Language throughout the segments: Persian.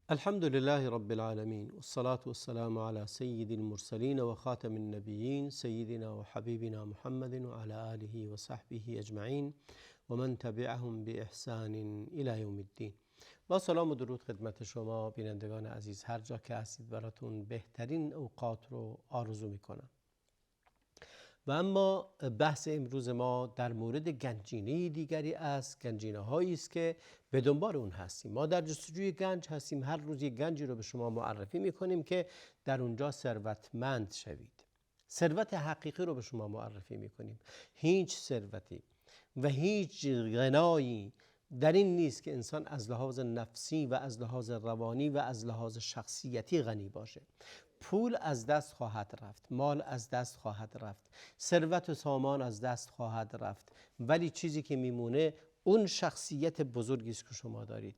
الحمد لله رب العالمين والصلاة والسلام على سيد المرسلين وخاتم النبيين سيدنا وحبيبنا محمد وعلى آله وصحبه أجمعين ومن تبعهم بإحسان إلى يوم الدين. با سلام و درود خدمت شما بینندگان عزیز، هر جا که هستید براتون بهترین اوقات رو آرزو میکنم. و اما بحث امروز ما در مورد گنجینه دیگری است، گنجینه هایی است که به دنبال اون هستیم. ما در جستجوی گنج هستیم، هر روز یک گنجی رو به شما معرفی میکنیم که در اونجا ثروتمند شوید. ثروت حقیقی رو به شما معرفی میکنیم. هیچ ثروتی و هیچ غنایی در این نیست که انسان از لحاظ نفسی و از لحاظ روانی و از لحاظ شخصیتی غنی باشه. پول از دست خواهد رفت، مال از دست خواهد رفت، ثروت و سامان از دست خواهد رفت، ولی چیزی که میمونه اون شخصیت بزرگی است که شما دارید.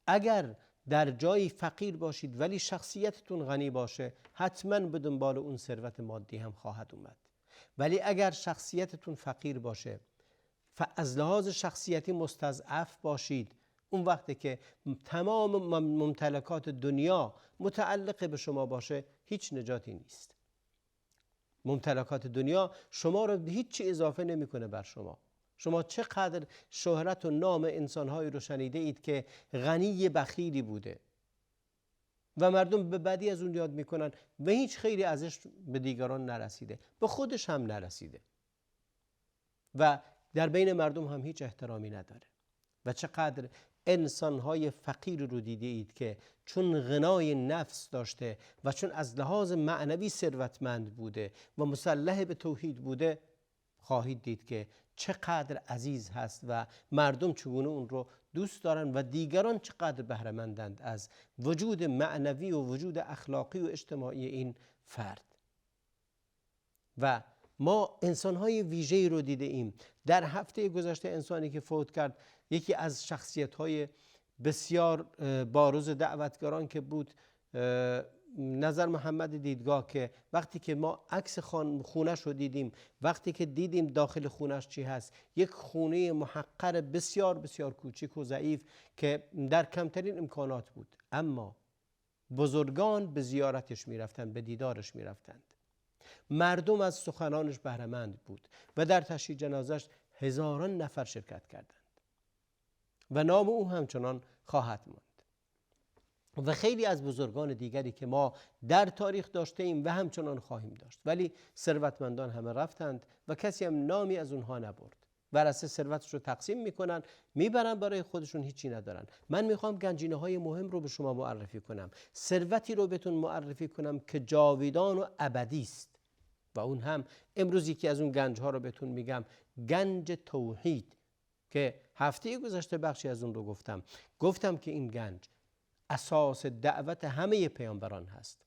اگر در جایی فقیر باشید ولی شخصیتتون غنی باشه، حتما به دنبال اون ثروت مادی هم خواهد اومد. ولی اگر شخصیتتون فقیر باشه، از لحاظ شخصیتی مستضعف باشید، اون وقتی که تمام ممتلکات دنیا متعلق به شما باشه، هیچ نجاتی نیست. ممتلکات دنیا شما رو به هیچ چی اضافه نمیکنه بر شما. شما چقدر شهرت و نام انسانهایی رو شنیده اید که غنی بخیلی بوده و مردم به بدی از اون یاد میکنن و هیچ خیری ازش به دیگران نرسیده، به خودش هم نرسیده و در بین مردم هم هیچ احترامی نداره. و چقدر انسانهای فقیر رو دیده اید که چون غنای نفس داشته و چون از لحاظ معنوی ثروتمند بوده و مسلح به توحید بوده، خواهید دید که چقدر عزیز هست و مردم چگونه اون رو دوست دارن و دیگران چقدر بهره مندند از وجود معنوی و وجود اخلاقی و اجتماعی این فرد. و ما انسان‌های ویژه‌ای رو دیده ایم. در هفته گذشته انسانی که فوت کرد، یکی از شخصیت‌های بسیار بارز دعوتگران که بود، نظر محمد دیدگاه، که وقتی که ما عکس خونش رو دیدیم، وقتی که دیدیم داخل خونش چی هست، یک خونه محقر بسیار بسیار کوچک و ضعیف که در کمترین امکانات بود، اما بزرگان به زیارتش می‌رفتند، به دیدارش می‌رفتند. مردم از سخنانش بهره‌مند بود و در تشییع جنازش هزاران نفر شرکت کردند و نام او همچنان خواهد ماند. و خیلی از بزرگان دیگری که ما در تاریخ داشته ایم و همچنان خواهیم داشت، ولی ثروتمندان همه رفتند و کسی هم نامی از اونها نبرد. ورثه ثروتش رو تقسیم میکنن، میبرن، برای خودشون هیچی ندارن. من میخوام گنجینه های مهم رو به شما معرفی کنم، ثروتی رو بهتون معرفی کنم که جاویدان و ابدی است. و اون هم امروز یکی از اون گنج ها رو بهتون میگم، گنج توحید، که هفته گذشته بخشی از اون رو گفتم که این گنج اساس دعوت همه پیامبران هست،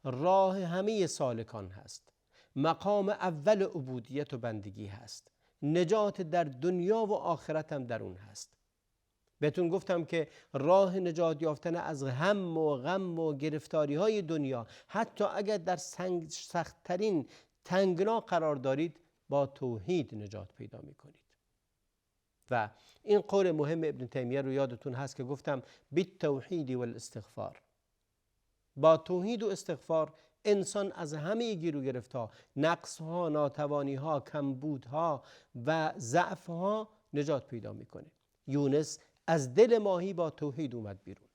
راه همه سالکان هست، مقام اول عبودیت و بندگی هست، نجات در دنیا و آخرت هم در اون هست. بهتون گفتم که راه نجات یافتن از هم و غم و گرفتاری های دنیا، حتی اگر در سخت‌ترین تنگنا قرار دارید، با توحید نجات پیدا میکنید. و این قول مهم ابن تیمیه رو یادتون هست که گفتم بالتوحید و الاستغفار، با توحید و استغفار انسان از همه گیر و گرفت‌ها، نقص‌ها، ناتوانی‌ها، کمبودها و ضعف‌ها نجات پیدا میکنه. یونس از دل ماهی با توحید اومد بیرون.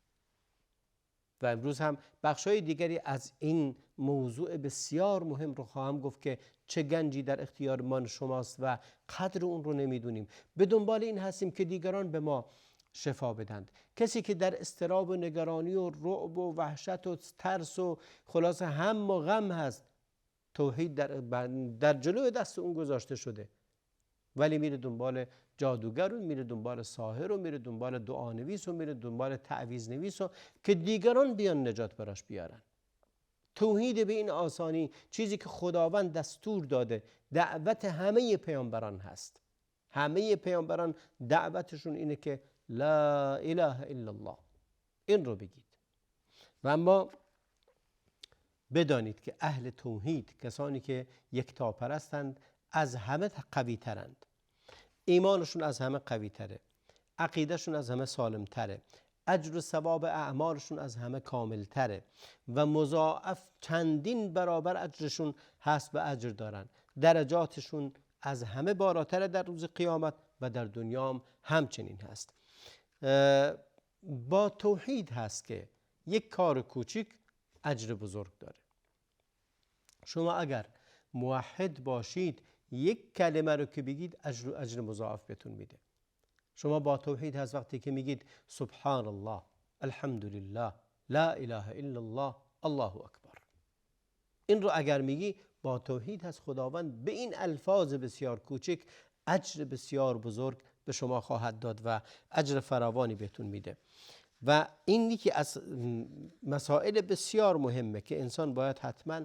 و امروز هم بخشای دیگری از این موضوع بسیار مهم رو خواهم گفت که چه گنجی در اختیار من شماست و قدر اون رو نمیدونیم. به دنبال این هستیم که دیگران به ما شفا بدند. کسی که در اضطراب و نگرانی و رعب و وحشت و ترس و خلاص هم و غم هست، توحید در جلوی دست اون گذاشته شده، ولی میره دنبال جادوگر و میره دنبال ساحر و میره دنبال دعانویس و میره دنبال تعویذ نویس و که دیگران بیان نجات براش بیارن. توحید به این آسانی، چیزی که خداوند دستور داده، دعوت همه پیامبران هست. همه پیامبران دعوتشون اینه که لا اله الا الله، این رو بگید. و اما بدانید که اهل توحید، کسانی که یکتاپرستند، از همه قوی ترند. ایمانشون از همه قوی تره، عقیدهشون از همه سالم تره، اجر و ثواب اعمالشون از همه کاملتره و مضاعف چندین برابر اجرشون هست و اجر دارن. درجاتشون از همه بالاتره در روز قیامت و در دنیا هم همچنین هست. با توحید هست که یک کار کوچیک اجر بزرگ داره. شما اگر موحد باشید یک کلمه رو که بگید اجر مضاعف بهتون میده. شما با توحید هست وقتی که میگید سبحان الله، الحمدلله، لا اله الا الله، الله اکبر، این رو اگر میگی با توحید هست خداوند به این الفاظ بسیار کوچک اجر بسیار بزرگ به شما خواهد داد و اجر فراوانی بهتون میده. و این یکی از مسائل بسیار مهمه که انسان باید حتما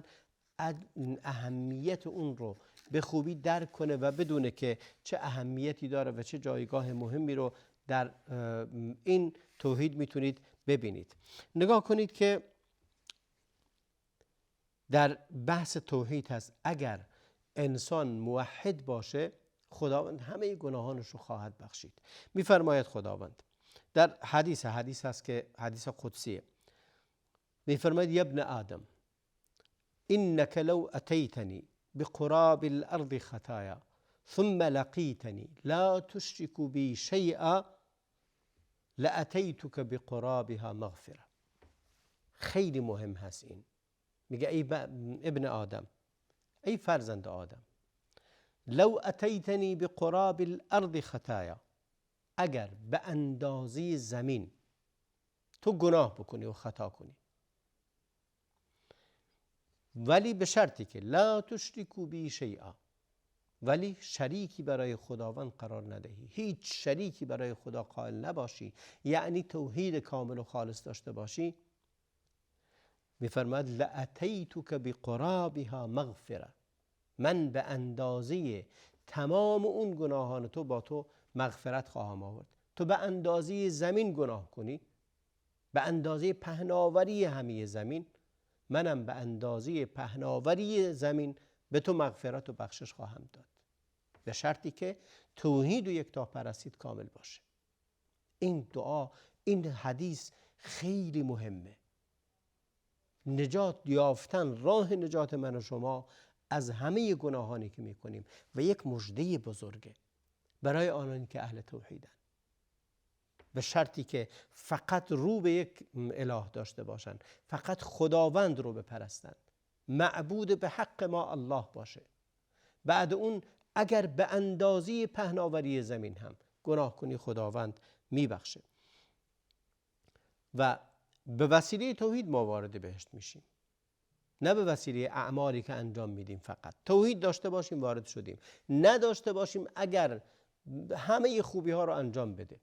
اهمیت اون رو به خوبی درک کنه و بدونه که چه اهمیتی داره و چه جایگاه مهمی رو در این توحید میتونید ببینید. نگاه کنید که در بحث توحید هست اگر انسان موحد باشه خداوند همه گناهانش رو خواهد بخشید. میفرماید خداوند در حدیث هست که حدیث قدسیه، میفرماید یا ابن آدم انك لو اتيتني بقراب الارض خطايا ثم لقيتني لا تشرك بي شيئا لاتيتك بقرابها مغفره. خیلی مهم هست این. میگه ای ابن آدم، ای فرزند آدم، لو اتیتنی بقراب الارض خطایا، اگر به اندازه زمین تو گناه بکنی و خطا کنی، ولی به شرطی که لا تشرکو بی شیئا، ولی شریکی برای خداوند قرار ندهی، هیچ شریکی برای خدا قائل نباشی، یعنی توحید کامل و خالص داشته باشی، میفرماد لاتیتک بقرابها مغفره، من به اندازه تمام اون گناهان تو با تو مغفرت خواهم آورد. تو به اندازه زمین گناه کنی، به اندازه پهناوری همه زمین، منم به اندازه پهناوری زمین به تو مغفرت و بخشش خواهم داد، به شرطی که توحید و یکتاپرستیت کامل باشه. این دعا، این حدیث خیلی مهمه. نجات یافتن، راه نجات من و شما از همه گناهانی که میکنیم و یک مژده بزرگه برای آنانی که اهل توحیدن، به شرطی که فقط رو به یک اله داشته باشند، فقط خداوند رو بپرستند، معبود به حق ما الله باشه. بعد اون اگر به اندازه پهناوری زمین هم گناه کنی خداوند میبخشه و به وسیله توحید ما وارد بهشت میشیم، نه به وسیله اعمالی که انجام میدیم. فقط توحید داشته باشیم وارد شدیم، نداشته باشیم اگر همه خوبی ها رو انجام بده.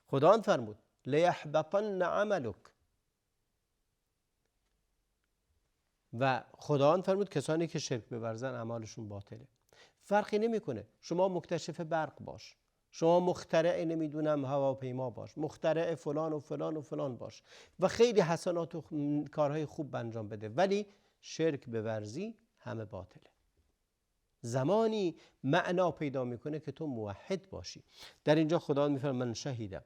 خداوند فرمود لیحبطن عملک، و خداوند فرمود کسانی که شرک بورزن اعمالشون باطله. فرقی نمیکنه شما مکتشف برق باش، شما مخترع نمیدونم هواپیما باش، مخترع فلان و فلان و فلان باش و خیلی حسنات و کارهای خوب انجام بده، ولی شرک بورزی همه باطله. زمانی معنا پیدا میکنه که تو موحد باشی. در اینجا خداوند میفرماید من شهید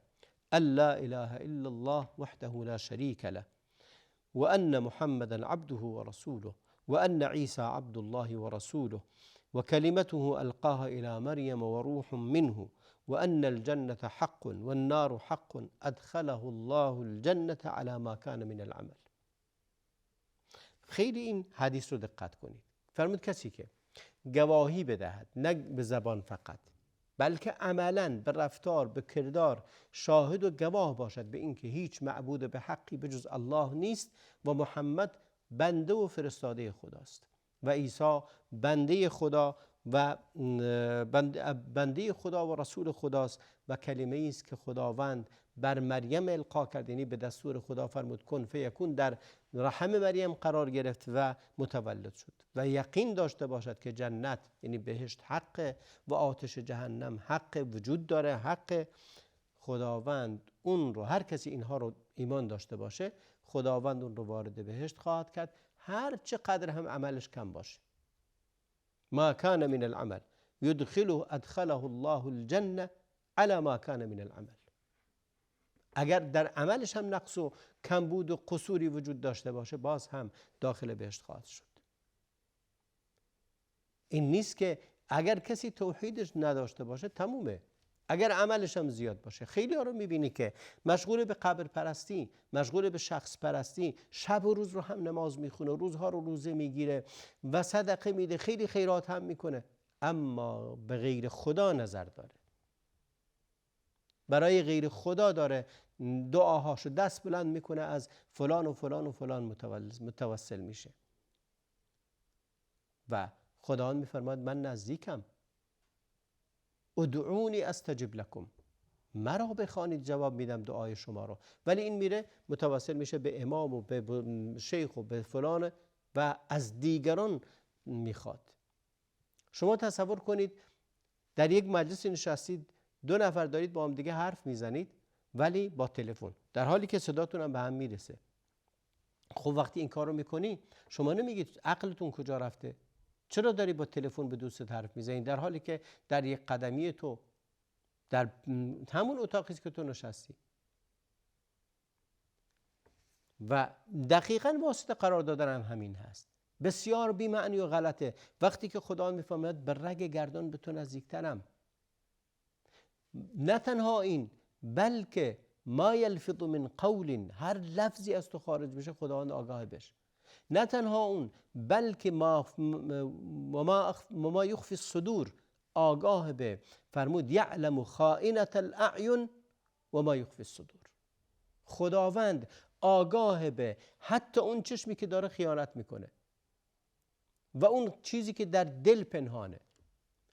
ان لا اله الا الله وحده لا شریک له وان محمدا عبده ورسوله وان عیسی عبد الله ورسوله وكلمته القاها الى مريم وروح منه وأن الجنة حق والنار حق أدخله الله الجنة على ما كان من العمل. خیلی این حدیث رو دقت کنید. فرمود کسی که گواهی بدهد، نه به زبان فقط، بلکه عملاً به رفتار، به کردار شاهد و گواه باشد به اینکه هیچ معبود به حقی به جز الله نیست و محمد بنده و فرستاده خداست و عیسی بنده خدا و بنده خدا و رسول خداست و کلمه است که خداوند بر مریم القا کرد، یعنی به دستور خدا فرمود کن فیکون، در رحم مریم قرار گرفت و متولد شد. و یقین داشته باشد که جنت یعنی بهشت حق و آتش جهنم حق، وجود داره حق. خداوند اون رو، هر کسی اینها رو ایمان داشته باشه، خداوند اون رو وارد بهشت خواهد کرد، هر چقدر هم عملش کم باشه. ما كان من العمل ادخله الله الجنة على ما كان من العمل. اگر در عملش هم نقص و کمبود و قصوری وجود داشته باشه باز هم داخل بهشت خواهد شد. این نیست که اگر کسی توحیدش نداشته باشه تمومه، اگر عملش هم زیاد باشه. خیلی ها رو میبینی که مشغول به قبر پرستی، مشغول به شخص پرستی، شب و روز رو هم نماز میخونه، روزها رو روزه میگیره و صدقه میده، خیلی خیرات هم میکنه، اما به غیر خدا نظر داره، برای غیر خدا داره دعاهاشو دست بلند میکنه، از فلان و فلان و فلان متوسل میشه و خداوند میفرماید من نزدیکم، ادعونی استجب لکم، مرا بخوانید جواب میدم دعای شما رو. ولی این میره متوسل میشه به امام و به شیخ و به فلان و از دیگران میخواد. شما تصور کنید در یک مجلس نشستید، 2 نفر دارید با هم دیگه حرف میزنید ولی با تلفن، در حالی که صداتون هم به هم میرسه. خب وقتی این کار رو میکنی شما نمیگید عقلتون کجا رفته؟ چرا داری با تلفن به دوستت حرف میزنی در حالی که در یک قدمی تو در همون اتاقی که تو نشستی؟ و دقیقاً واسطه قرار دادن هم همین هست. بسیار بی معنی و غلطه وقتی که خدا میفهمد به رگ گردان به تو نزدیکترم. نه تنها این، بلکه ما یلفظ من قول، هر لفظی از تو خارج بشه خداوند آگاه بشه. نه تنها اون، بلکه ما یخفی الصدور، آگاه به. فرمود یعلم خائنة الاعین و ما یخفی الصدور. خداوند آگاه به حتی اون چشمی که داره خیانت میکنه و اون چیزی که در دل پنهانه.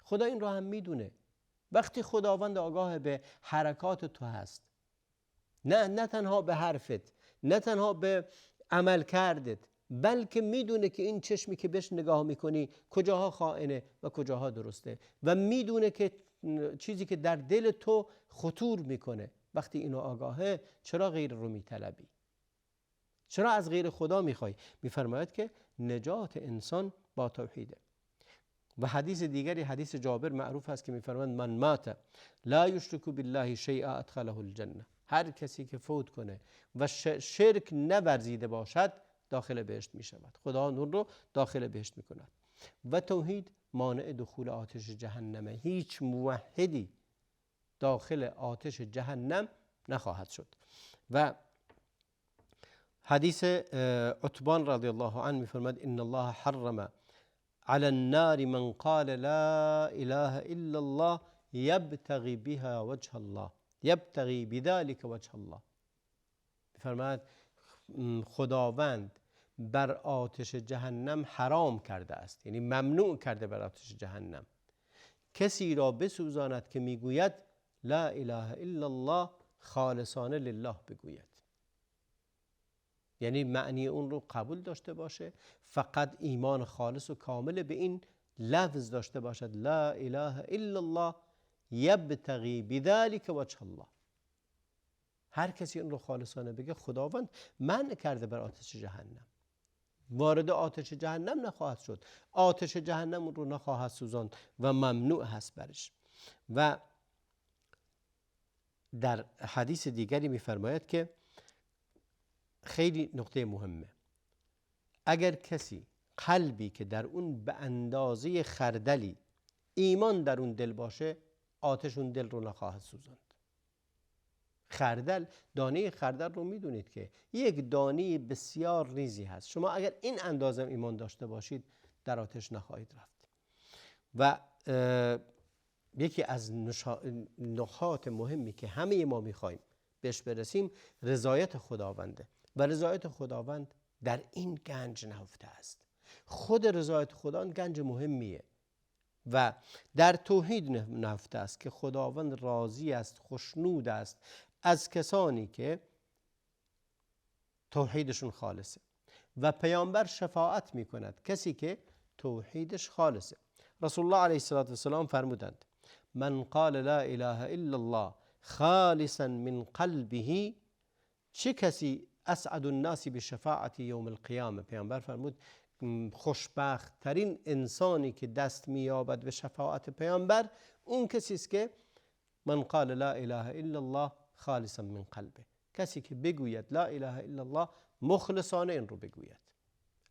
خدا این رو هم میدونه. وقتی خداوند آگاه به حرکات تو هست، نه تنها به حرفت، نه تنها به عمل کردت، بلکه میدونه که این چشمی که بهش نگاه میکنی کجاها خائنه و کجاها درسته و میدونه که چیزی که در دل تو خطور میکنه. وقتی اینو آگاهه چرا غیر رو میطلبی؟ چرا از غیر خدا میخوای؟ میفرماید که نجات انسان با توحیده. و حدیث دیگری، حدیث جابر معروف است که میفرماید من مات لا یشرک بالله شیئا ادخله الجنه، هر کسی که فوت کنه و شرک نورزیده باشد داخل بهشت می شود. خدا اون رو داخل بهشت می کند. و توحید مانع دخول آتش جهنمه. هیچ موحدی داخل آتش جهنم نخواهد شد. و حدیث عتبان رضی الله عنه می فرماید ان الله حرم على النار من قال لا اله الا الله يبتغي بها وجه الله يبتغي بذلك وجه الله. فرماید خداوند بر آتش جهنم حرام کرده است، یعنی ممنوع کرده بر آتش جهنم کسی را بسوزاند که میگوید لا اله الا الله خالصانه لله بگوید، یعنی معنی اون رو قبول داشته باشه، فقط ایمان خالص و کامل به این لفظ داشته باشد لا اله الا الله یبتغی بذلک وجه الله. هر کسی اون رو خالصانه بگه خداوند منع کرده بر آتش جهنم، وارد آتش جهنم نخواهد شد، آتش جهنم اون رو نخواهد سوزاند و ممنوع هست برش. و در حدیث دیگری میفرماید که خیلی نقطه مهمه، اگر کسی قلبی که در اون به اندازه خردلی ایمان در اون دل باشه آتش اون دل رو نخواهد سوزاند. خردل، دانه خردل رو میدونید که یک دانه بسیار ریزی هست. شما اگر این اندازه ایمان داشته باشید در آتش نخواهید رفت. و یکی از نکات مهمی که همه ما میخوایم بهش برسیم رضایت خداونده و رضایت خداوند در این گنج نهفته است. خود رضایت خداوند گنج مهمیه و در توحید نهفته است که خداوند راضی است، خوشنود است از کسانی که توحیدشون خالصه و پیامبر شفاعت میکند کسی که توحیدش خالصه. رسول الله علیه السلام فرمودند من قال لا اله الا الله خالصا من قلبه، چه کسی اسعد الناس بشفاعت یوم القیامه. پیامبر فرمود خوشبخت ترین انسانی که دست مییابد به شفاعت پیامبر اون کسی است که من قال لا اله الا الله خالصا من قلبه. کسی که بگوید لا اله الا الله مخلصانه این رو بگوید،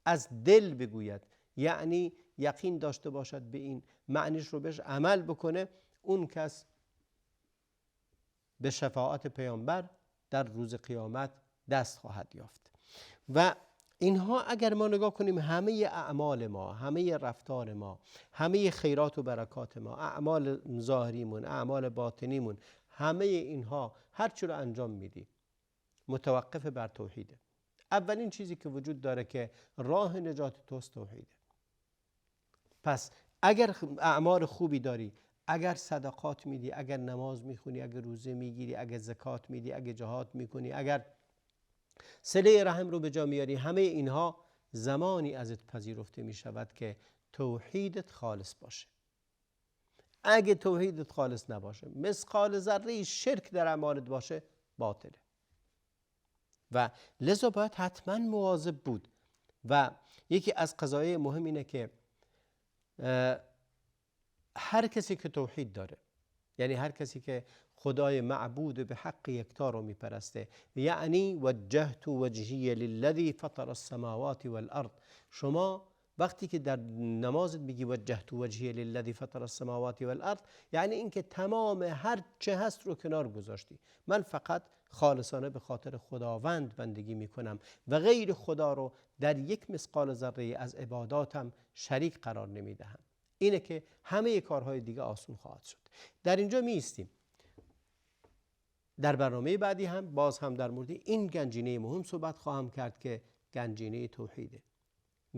از دل بگوید، یعنی یقین داشته باشد به این، معنیش رو بهش عمل بکنه، اون کس به شفاعت پیامبر در روز قیامت دست خواهد یافت. و اینها اگر ما نگاه کنیم، همه اعمال ما، همه رفتار ما، همه خیرات و برکات ما، اعمال ظاهریمون، اعمال باطنیمون، همه اینها هر چی رو انجام میدیم متوقف بر توحیده. اولین چیزی که وجود داره که راه نجات توست توحیده. پس اگر اعمال خوبی داری، اگر صدقات میدی، اگر نماز میخونی، اگر روزه میگیری، اگر زکات میدی، اگر جهاد میکنی، اگر صله رحم رو به جا میاری، همه اینها زمانی ازت پذیرفته میشود که توحیدت خالص باشه. اگه توحیدت خالص نباشه، مثقال ذره شرک در اعمالت باشه، باطله. و لذا باید حتما مواظب بود. و یکی از قضایای مهم اینه که هر کسی که توحید داره، یعنی هر کسی که خدای معبود به حق یکتا رو میپرسته، یعنی وجهت وجهی للذی فطر السماوات والارض، شما وقتی که در نمازت میگی وجهت وجهی للذی فطر السماوات والارض، یعنی اینکه تمام هر چه هست رو کنار گذاشتی، من فقط خالصانه به خاطر خداوند بندگی میکنم و غیر خدا رو در یک مثقال ذره از عباداتم شریک قرار نمیدهم. اینه که همه کارهای دیگه آسون خواهد شد. در اینجا می ایستیم. در برنامه بعدی هم باز هم در مورد این گنجینه مهم صحبت خواهم کرد که گنجینه توحیده.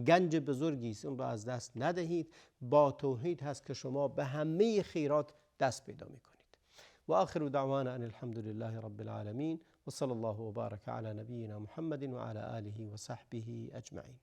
گنج بزرگی است، اون را از دست ندهید. با توحید هست که شما به همه خیرات دست پیدا می کنید. و آخر دعوانا ان الحمد لله رب العالمین و صلی الله و بارک علی نبینا محمد و علی آله و صحبه اجمعین.